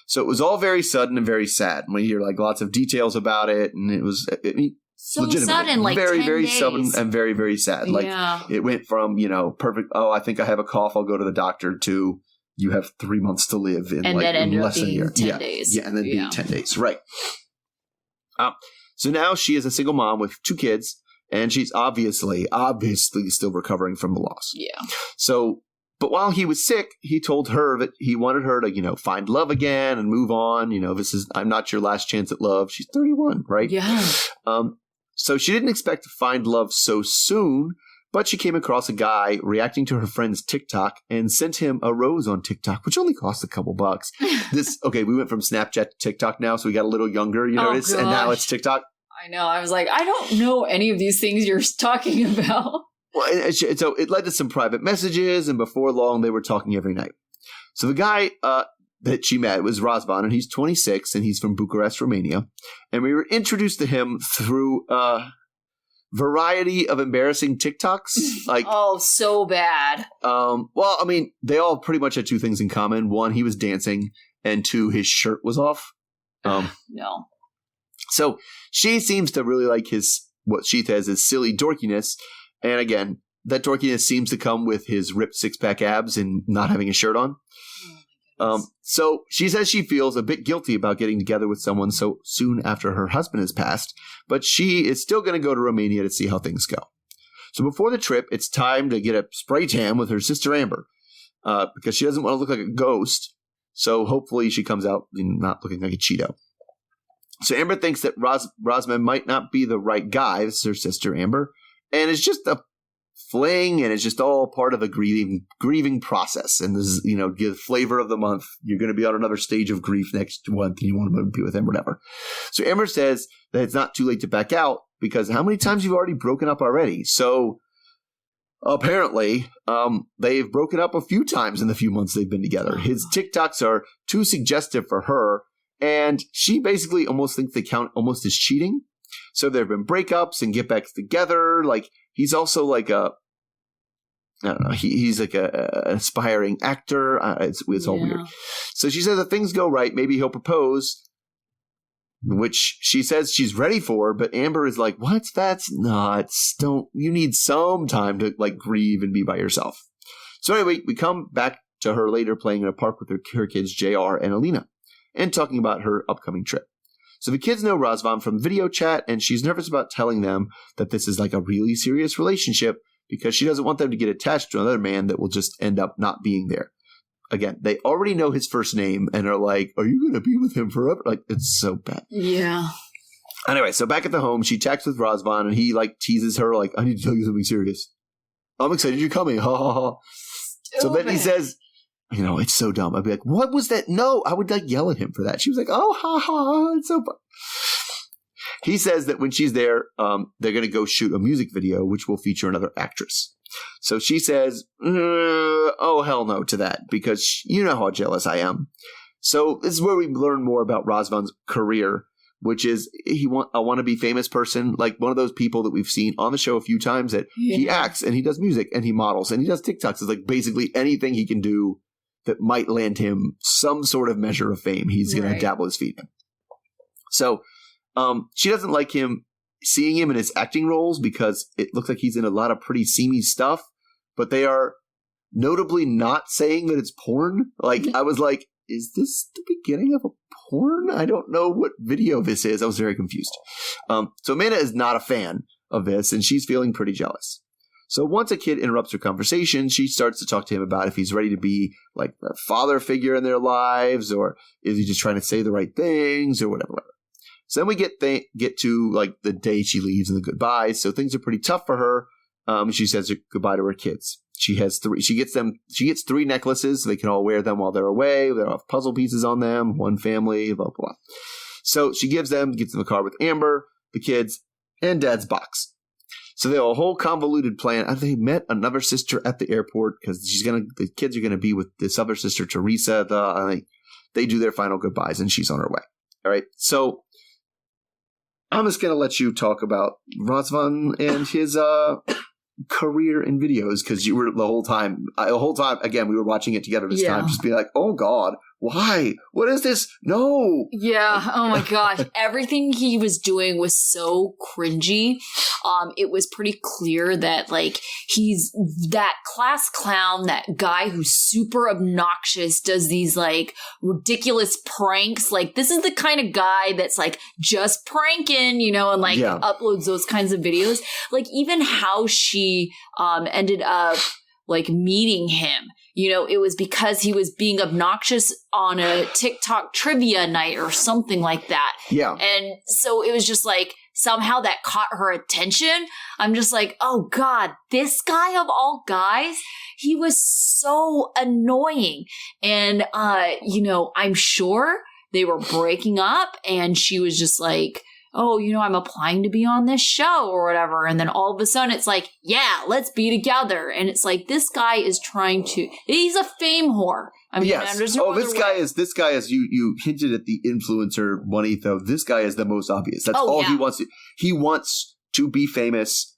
So it was all very sudden and very sad. We hear like lots of details about it, and it was so sudden, like very, 10 very days. sudden and very, very sad. Like it went from perfect. Oh, I think I have a cough. I'll go to the doctor. To you have 3 months to live in, and like then ended less up being than a year. 10 days. Yeah, and then being 10 days. Right. So now she is a single mom with 2 kids, and she's obviously still recovering from the loss. Yeah. So, but while he was sick, he told her that he wanted her to, find love again and move on. I'm not your last chance at love. She's 31, right? Yeah. So she didn't expect to find love so soon, but she came across a guy reacting to her friend's TikTok and sent him a rose on TikTok, which only cost a couple bucks. We went from Snapchat to TikTok now, so we got a little younger, notice, and now it's TikTok. I know. I was like, I don't know any of these things you're talking about. Well, so it led to some private messages, and before long, they were talking every night. So the guy that she met was Razvan, and he's 26, and he's from Bucharest, Romania. And we were introduced to him through a variety of embarrassing TikToks. Oh, so bad. They all pretty much had 2 things in common. 1, he was dancing, and 2, his shirt was off. No. So she seems to really like what she says is silly dorkiness. And again, that dorkiness seems to come with his ripped 6-pack abs and not having a shirt on. So she says she feels a bit guilty about getting together with someone so soon after her husband has passed, but she is still going to go to Romania to see how things go. So before the trip, it's time to get a spray tan with her sister Amber because she doesn't want to look like a ghost. So hopefully she comes out not looking like a Cheeto. So Amber thinks that Razvan might not be the right guy. This is her sister Amber. And it's just a fling, and it's just all part of a grieving process. And this is, give flavor of the month. You're going to be on another stage of grief next month, and you want to be with him, whatever. So Amber says that it's not too late to back out because how many times you've already broken up already? So apparently, they've broken up a few times in the few months they've been together. His TikToks are too suggestive for her, and she basically almost thinks they count almost as cheating. So there have been breakups and get back together. He's also he's like an aspiring actor. It's all weird. So she says if things go right, maybe he'll propose, which she says she's ready for. But Amber is like, what? That's nuts. You need some time to grieve and be by yourself. So anyway, we come back to her later playing in a park with her kids, JR and Alina, and talking about her upcoming trip. So the kids know Razvan from video chat, and she's nervous about telling them that this is a really serious relationship because she doesn't want them to get attached to another man that will just end up not being there. Again, they already know his first name and are like, are you going to be with him forever? It's so bad. Yeah. Anyway, so back at the home, she texts with Razvan, and he teases her I need to tell you something serious. I'm excited you're coming. Ha ha ha. So then he says, it's so dumb. I'd be like, what was that? No, I would yell at him for that. She was like, oh, ha, ha, it's so fun. He says that when she's there, they're going to go shoot a music video, which will feature another actress. So she says, oh, hell no to that, because you know how jealous I am. So this is where we learn more about Razvan's career, which is a wannabe famous person, one of those people that we've seen on the show a few times that he acts and he does music and he models and he does TikToks. It's basically anything he can do that might land him some sort of measure of fame. He's going to dabble his feet in. So she doesn't like seeing him in his acting roles because it looks like he's in a lot of pretty seamy stuff, but they are notably not saying that it's porn. I was like, is this the beginning of a porn? I don't know what video this is. I was very confused. So Amanda is not a fan of this, and she's feeling pretty jealous. So once a kid interrupts her conversation, she starts to talk to him about if he's ready to be a father figure in their lives, or is he just trying to say the right things, or whatever. So then we get to the day she leaves and the goodbyes. So things are pretty tough for her. She says goodbye to her kids. She has 3. She gets 3 necklaces so they can all wear them while they're away. They all have puzzle pieces on them. One family, blah blah blah. So she gets them in the car with Amber, the kids, and Dad's box. So they have a whole convoluted plan. They met another sister at the airport because the kids are gonna be with this other sister, Teresa. They do their final goodbyes, and she's on her way. All right. So I'm just gonna let you talk about Razvan and his career in videos because you were the whole time. Again, we were watching it together this time. Just be like, oh God, Why? What is this? No. Yeah. Oh my gosh. Everything he was doing was so cringy. It was pretty clear that like he's that class clown, that guy who's super obnoxious, does these like ridiculous pranks. Like this is the kind of guy that's like just pranking, you know, and like uploads those kinds of videos. Like even how she ended up like meeting him. You know, it was because he was being obnoxious on a TikTok trivia night or something like that. Yeah. And so it was just like somehow that caught her attention. I'm just like, oh God, this guy of all guys, he was so annoying. And, you know, I'm sure they were breaking up and she was just like, oh, you know, I'm applying to be on this show or whatever. And then all of a sudden it's like, yeah, let's be together. And it's like, this guy is trying to, he's a fame whore. I mean, yes. there's no this guy is, you hinted at the influencer one, though. This guy is the most obvious. That's all he wants to, he wants to be famous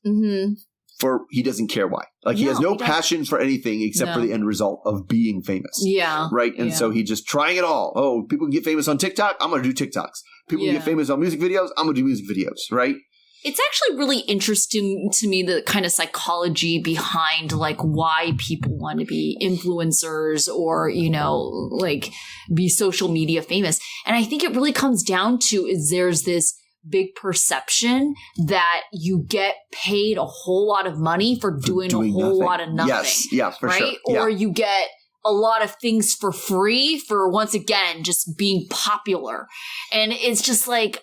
for, he doesn't care why. Like he has no passion for anything except for the end result of being famous. Yeah. Right. And so he's just trying it all. Oh, people can get famous on TikTok. I'm going to do TikToks. People get famous on music videos. I'm going to do music videos, right? It's actually really interesting to me, the kind of psychology behind like why people want to be influencers or, you know, like be social media famous. And I think it really comes down to is there's this big perception that you get paid a whole lot of money for doing a whole lot of nothing. Yes, yeah, for right? sure. Or you get a lot of things for free for, once again, just being popular. And it's just like,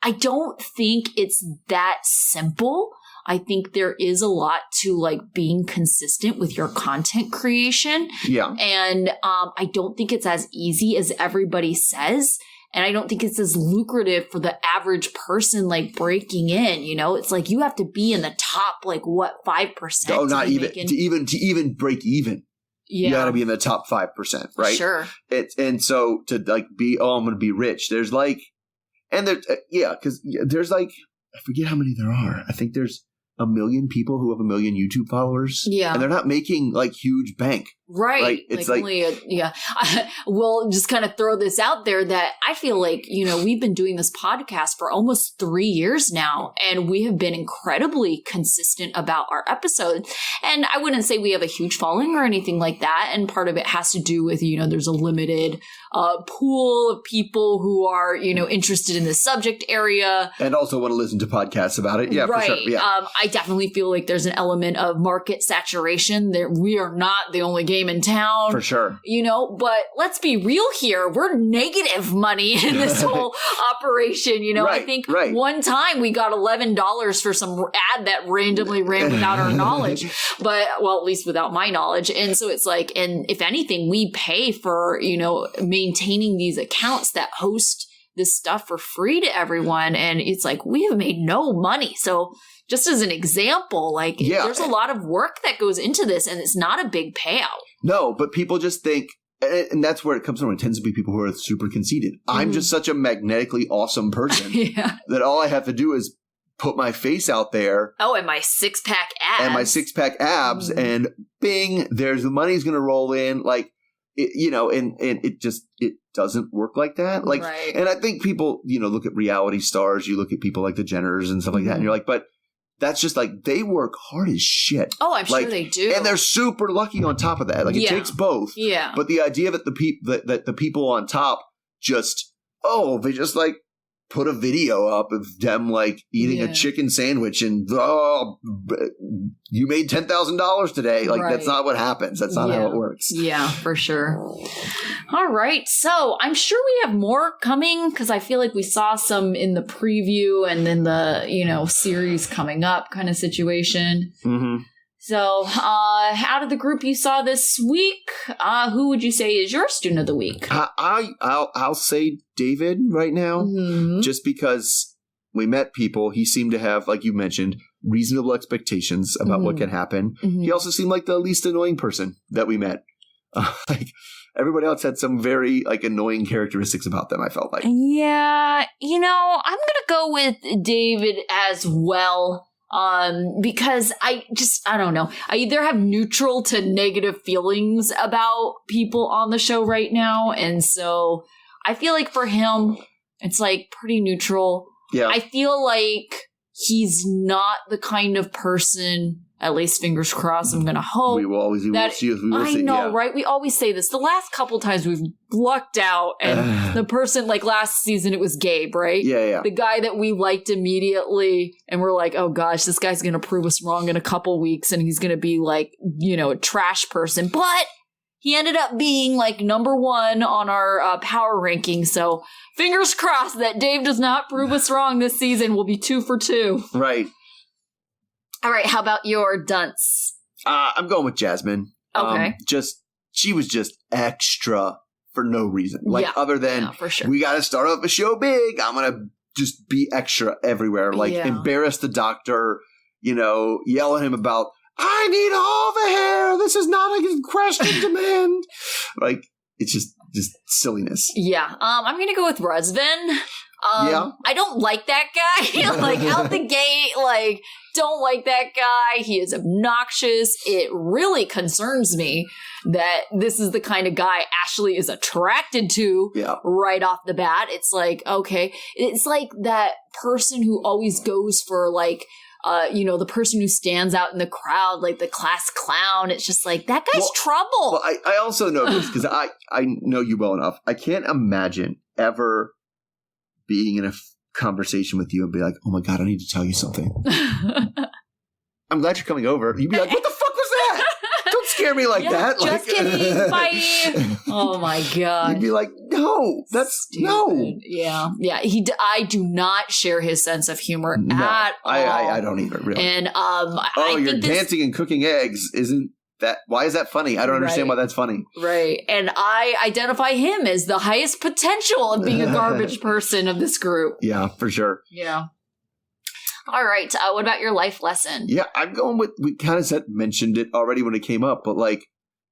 I don't think it's that simple. I think there is a lot to like being consistent with your content creation. Yeah. And I don't think it's as easy as everybody says. And I don't think it's as lucrative for the average person like breaking in, you know? It's like you have to be in the top, like what, 5%? Oh, not even, to even break even. Yeah. You got to be in the top 5%, right? Sure. And so to like be, oh, I'm going to be rich. There's like, and there, because there's like, I forget how many there are. I think there's 1 million people who have 1 million YouTube followers. Yeah. And they're not making like huge bank. Right. It's like we'll just kind of throw this out there that I feel like, you know, we've been doing this podcast for almost 3 years now, and we have been incredibly consistent about our episodes. And I wouldn't say we have a huge following or anything like that. And part of it has to do with, you know, there's a limited pool of people who are, you know, interested in the subject area. And also want to listen to podcasts about it. Yeah, right. for sure. Yeah. I definitely feel like there's an element of market saturation. We are not the only game in town. For sure. You know, but let's be real here. We're negative money in this whole operation. You know, right, I think one time we got $11 for some ad that randomly ran without our knowledge, but well, at least without my knowledge. And so it's like, and if anything, we pay for, you know, maintaining these accounts that host this stuff for free to everyone. And it's like, we have made no money. So just as an example, like there's a lot of work that goes into this and it's not a big payout. No, but people just think, and that's where it comes from. It tends to be people who are super conceited. I'm just such a magnetically awesome person that all I have to do is put my face out there. Oh, and my 6-pack abs. And bing, there's the money's going to roll in. Like, you know, and it doesn't work like that. Like, and I think people, you know, look at reality stars, you look at people like the Jenners and stuff like that, and you're like, but that's just like, they work hard as shit. Oh, I'm sure they do. And they're super lucky on top of that. Like, it takes both. Yeah. But the idea that the people on top just, they just like put a video up of them like eating a chicken sandwich and, you made $10,000 today. Like, that's not what happens. That's not how it works. Yeah, for sure. All right. So I'm sure we have more coming because I feel like we saw some in the preview and then the, you know, series coming up kind of situation. Mm-hmm. So out of the group you saw this week, who would you say is your student of the week? I'll say David right now, just because we met people. He seemed to have, like you mentioned, reasonable expectations about what can happen. He also seemed like the least annoying person that we met. Like, everybody else had some very like annoying characteristics about them, I felt like. Yeah, you know, I'm going to go with David as well. Because I don't know. I either have neutral to negative feelings about people on the show right now. And so I feel like for him, it's like pretty neutral. Yeah. I feel like he's not the kind of person, at least fingers crossed, I'm going to hope. We will see. I know, right? We always say this. The last couple times we've lucked out, and the person, like last season, it was Gabe, right? Yeah. The guy that we liked immediately, and we're like, oh gosh, this guy's going to prove us wrong in a couple weeks, and he's going to be like, a trash person. But he ended up being like number 1 on our power ranking. So fingers crossed that Dave does not prove us wrong this season. We'll be 2 for 2. Right. All right. How about your dunce? I'm going with Jasmine. Okay. She was just extra for no reason. Other than, for sure. We got to start off a show big. I'm going to just be extra everywhere. Embarrass the doctor, yell at him about, I need all the hair. This is not a question demand. It's just silliness. Yeah. I'm going to go with Razvan. Yeah. I don't like that guy. Out the gate, don't like that guy. He is obnoxious. It really concerns me that this is the kind of guy Ashley is attracted to right off the bat. It's like, okay. It's like that person who always goes for the person who stands out in the crowd, like the class clown. It's just like, that guy's trouble. Well, I also know this because I know you well enough. I can't imagine ever being in a conversation with you and be like, oh my God, I need to tell you something. I'm glad you're coming over. You'd be like, what the fuck was that? Don't scare me like that. Just kidding. Bye. Oh my God. You'd be like, no, that's stupid. No. Yeah. I do not share his sense of humor at all. I don't either, really. And you're dancing and cooking eggs. Why is that funny? I don't understand why that's funny. Right. And I identify him as the highest potential of being a garbage person of this group. Yeah, for sure. Yeah. All right. What about your life lesson? Yeah, I'm going with, we kind of mentioned it already when it came up, but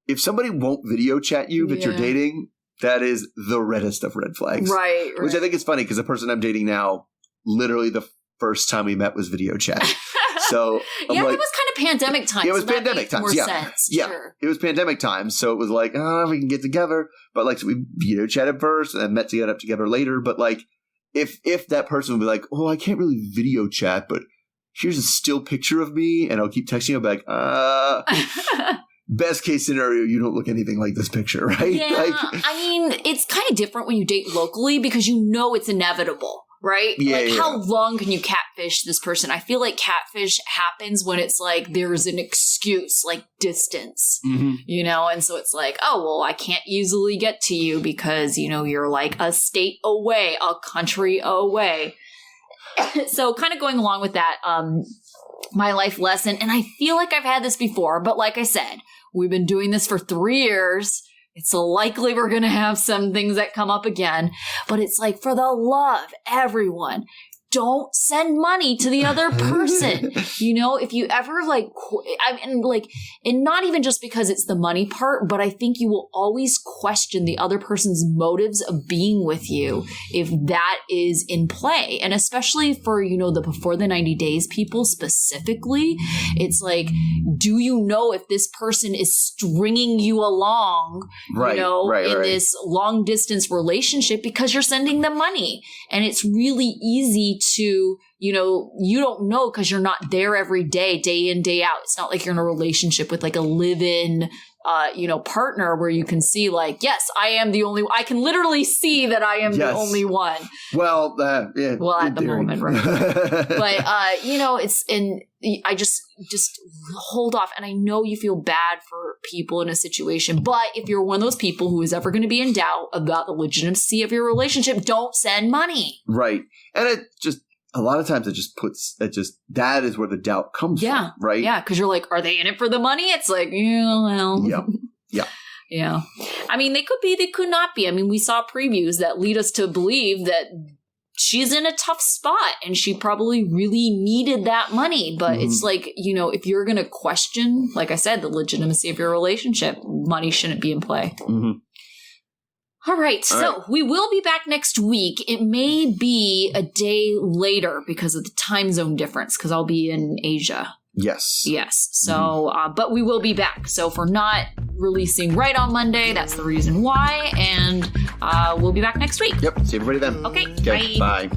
if somebody won't video chat you that you're dating, that is the reddest of red flags. Right. Which I think is funny because the person I'm dating now, literally the first time we met was video chat. So it was kind of pandemic times. It was pandemic times. Sense. Yeah. Sure. It was pandemic times. So it was like, we can get together. But so we video chatted first and then met together later. But if that person would be like, oh, I can't really video chat, but here's a still picture of me, and I'll keep texting you, I'll be like, best case scenario, you don't look anything like this picture, right? Yeah, it's kind of different when you date locally because it's inevitable, right? Yeah, how long can you catfish this person? I feel like catfish happens when it's like there's an excuse, like distance, and so it's like, oh, well, I can't easily get to you because, you're like a state away, a country away. So kind of going along with that, my life lesson, and I feel like I've had this before, but like I said, we've been doing this for 3 years. It's likely we're going to have some things that come up again, but it's like, for the love, everyone, don't send money to the other person. If you ever and not even just because it's the money part, but I think you will always question the other person's motives of being with you if that is in play. And especially for, the before the 90 days people specifically, it's like, do you know if this person is stringing you along, in this long distance relationship because you're sending them money? And it's really easy to, you don't know because you're not there every day in, day out. It's not like you're in a relationship with like a live-in, partner where you can see yes, I am the only, I can literally see that I am the only one. Well, yeah. Well, at the moment, right. But, I just hold off. And I know you feel bad for people in a situation, but if you're one of those people who is ever going to be in doubt about the legitimacy of your relationship, don't send money. Right. And it just, a lot of times that is where the doubt comes from, right? Yeah, because you're like, are they in it for the money? It's like, well. Yeah. Yeah. I mean, they could be, they could not be. I mean, we saw previews that lead us to believe that she's in a tough spot and she probably really needed that money. But it's like, if you're going to question, like I said, the legitimacy of your relationship, money shouldn't be in play. Mm-hmm. All right, so we will be back next week. It may be a day later because of the time zone difference, because I'll be in Asia. Yes. Yes. So, but we will be back. So if we're not releasing right on Monday, that's the reason why. And we'll be back next week. Yep. See everybody then. Okay. Bye.